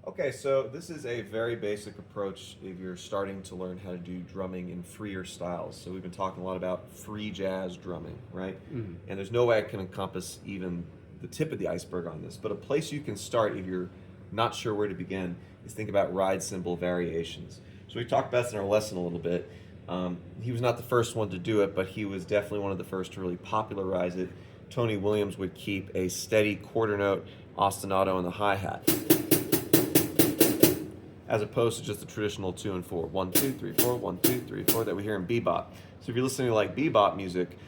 Okay, so this is a very basic approach if you're starting to learn how to do drumming in freer styles. So we've been talking a lot about free jazz drumming, right? Mhm. And there's no way I can encompass even the tip of the iceberg on this, but a place you can start if you're not sure where to begin is think about ride cymbal variations. So we talked about this in our lesson a little bit. He was not the first one to do it, but he was definitely one of the first to really popularize it. Tony Williams would keep a steady quarter note ostinato in the hi-hat, as opposed to just the traditional 2 and 4. 1, 2, 3, 4, 1, 2, 3, 4 that we hear in bebop. So if you're listening to like bebop music,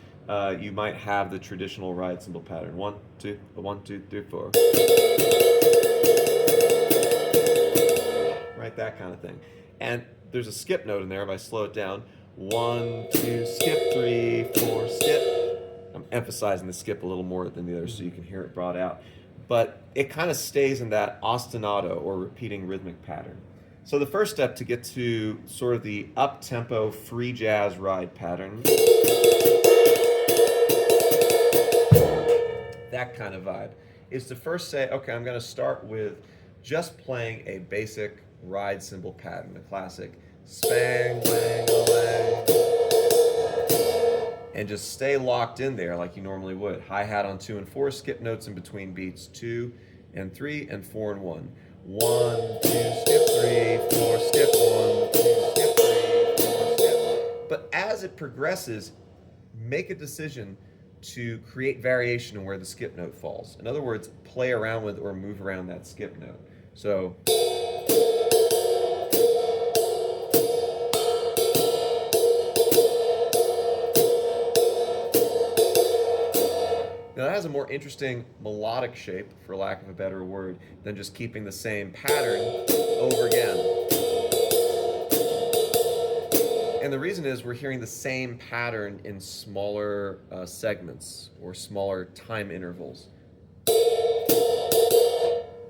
you might have the traditional ride cymbal pattern. 1, 2, 1, 2, 3, 4. Right, that kind of thing. And there's a skip note in there if I slow it down. 1, 2, skip, 3, 4, skip. I'm emphasizing the skip a little more than the others so you can hear it brought out. But it kind of stays in that ostinato or repeating rhythmic pattern. So the first step to get to sort of the up-tempo free jazz ride pattern, that kind of vibe, is to first say, okay, I'm going to start with just playing a basic ride cymbal pattern, a classic spang, bang, bang, and just stay locked in there like you normally would. Hi-hat on 2 and 4, skip notes in between beats 2 and 3, and 4 and 1. 1, 2, skip 3, 4, skip 1, 2, skip 3, 4, skip. But as it progresses, make a decision to create variation in where the skip note falls. In other words, play around with or move around that skip note. So now that has a more interesting melodic shape, for lack of a better word, than just keeping the same pattern over again. And the reason is we're hearing the same pattern in smaller segments or smaller time intervals.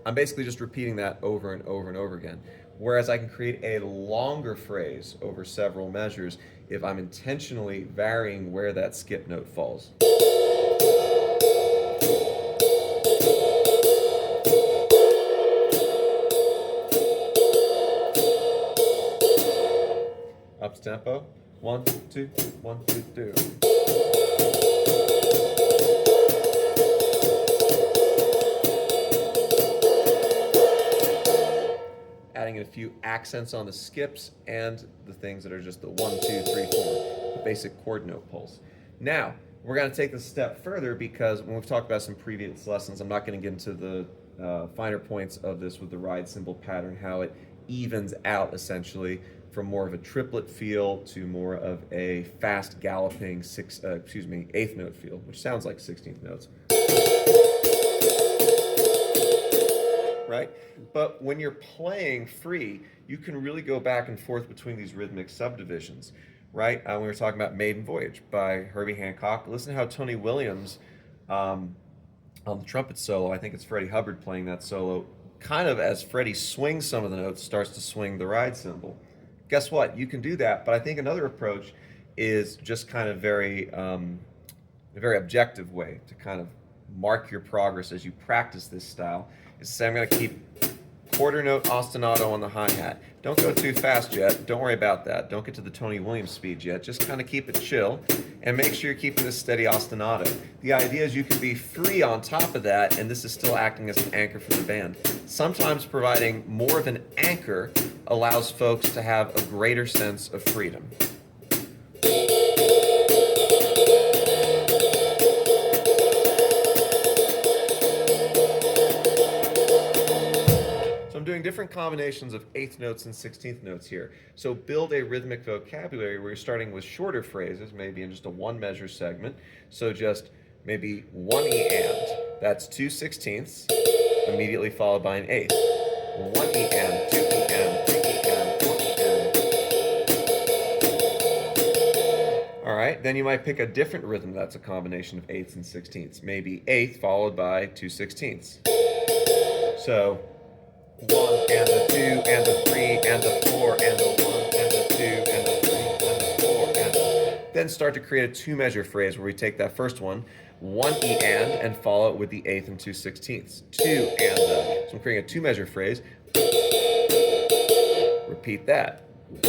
I'm basically just repeating that over and over and over again. Whereas I can create a longer phrase over several measures if I'm intentionally varying where that skip note falls. Up tempo. 1, 2, 1, 2, 2. Adding in a few accents on the skips and the things that are just the 1, 2, 3, 4, the basic chord note pulse. Now, we're going to take this a step further because when we've talked about some previous lessons, I'm not going to get into the finer points of this with the ride cymbal pattern, how it evens out essentially from more of a triplet feel to more of a fast galloping eighth note feel, which sounds like 16th notes. Right? But when you're playing free, you can really go back and forth between these rhythmic subdivisions, right? We were talking about Maiden Voyage by Herbie Hancock. Listen to how Tony Williams, on the trumpet solo, I think it's Freddie Hubbard playing that solo, kind of as Freddie swings some of the notes, starts to swing the ride cymbal. Guess what? You can do that, but I think another approach is just kind of a very objective way to kind of mark your progress as you practice this style is to say, I'm going to keep quarter note ostinato on the hi-hat. Don't go too fast yet. Don't worry about that. Don't get to the Tony Williams speed yet. Just kind of keep it chill and make sure you're keeping this steady ostinato. The idea is you can be free on top of that, and this is still acting as an anchor for the band. Sometimes providing more of an anchor allows folks to have a greater sense of freedom. I'm doing different combinations of eighth notes and 16th notes here. So build a rhythmic vocabulary where you're starting with shorter phrases, maybe in just a one measure segment. So just maybe 1 E and, that's 2 16ths, immediately followed by an eighth. 1 E and, 2 E and, 3 E and, 4 E and. All right, then you might pick a different rhythm that's a combination of eighths and 16ths. Maybe eighth followed by 2 16ths. So 1 and a 2 and a 3 and a 4 and a 1 and a 2 and a 3 and a 4 and a... Then start to create a two-measure phrase where we take that first one, 1 E and follow it with the eighth and 2/16. 2 and the. So I'm creating a 2-measure phrase. Repeat that. A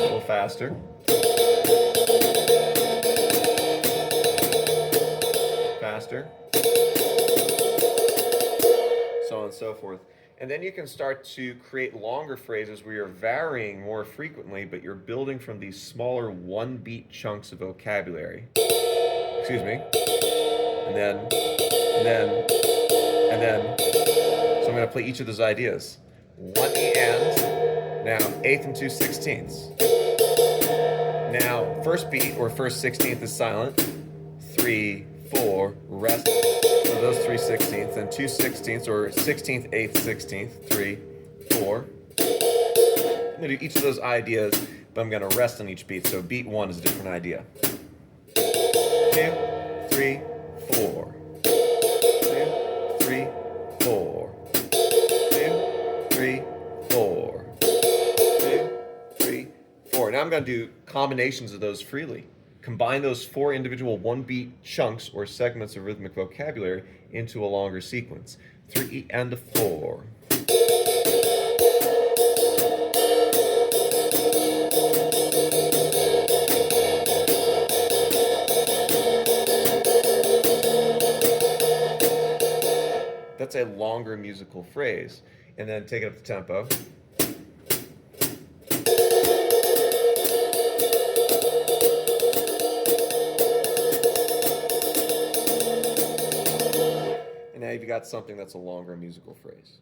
little faster. Faster. So on and so forth. And then you can start to create longer phrases where you're varying more frequently, but you're building from these smaller 1-beat chunks of vocabulary. Excuse me. And then, and then, and then. So I'm going to play each of those ideas. 1 E and, now eighth and 2/16. Now, first beat or first 16th is silent. 3, 4, rest. So those 3/16ths, and 2/16ths or 16th, 8th, 16th. 3, 4. I'm gonna do each of those ideas, but I'm gonna rest on each beat. So beat 1 is a different idea. 2, 3, 4. 2, 3, 4. 2, 3, 4. 2, 3, 4. Now I'm going to do combinations of those freely. Combine those 4 individual 1-beat chunks or segments of rhythmic vocabulary into a longer sequence. 3 and a 4. That's a longer musical phrase. And then take it up the tempo. And now you've got something that's a longer musical phrase.